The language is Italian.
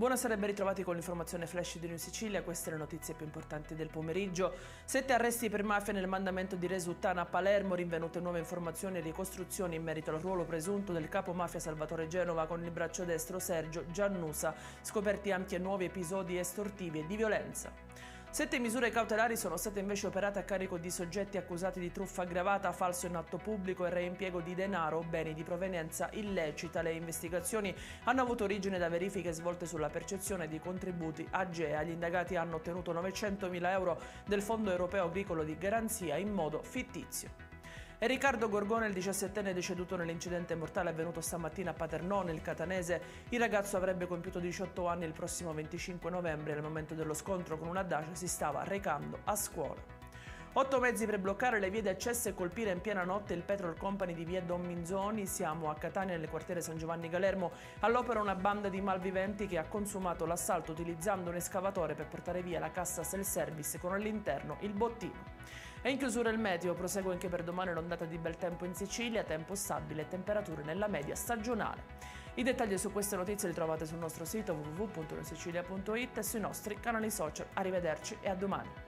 Buonasera e ben ritrovati con l'informazione flash di New Sicilia. Queste le notizie più importanti del pomeriggio. 7 arresti per mafia nel mandamento di Resuttana a Palermo, rinvenute nuove informazioni e ricostruzioni in merito al ruolo presunto del capo mafia Salvatore Genova con il braccio destro Sergio Giannusa, scoperti ampi e nuovi episodi estortivi e di violenza. 7 misure cautelari sono state invece operate a carico di soggetti accusati di truffa aggravata, falso in atto pubblico e reimpiego di denaro o beni di provenienza illecita. Le investigazioni hanno avuto origine da verifiche svolte sulla percezione di contributi AGEA. Gli indagati hanno ottenuto 900.000 euro del Fondo Europeo Agricolo di Garanzia in modo fittizio. E Riccardo Gorgone, il 17enne deceduto nell'incidente mortale avvenuto stamattina a Paternò, nel Catanese. Il ragazzo avrebbe compiuto 18 anni il prossimo 25 novembre. Al momento dello scontro con una Dacia si stava recando a scuola. 8 mezzi per bloccare le vie di accesso e colpire in piena notte il Petrol Company di via Don Minzoni. Siamo a Catania, nel quartiere San Giovanni Galermo. All'opera una banda di malviventi che ha consumato l'assalto utilizzando un escavatore per portare via la cassa self-service con all'interno il bottino. E in chiusura il meteo, prosegue anche per domani l'ondata di bel tempo in Sicilia, tempo stabile e temperature nella media stagionale. I dettagli su queste notizie li trovate sul nostro sito www.newsicilia.it e sui nostri canali social. Arrivederci e a domani.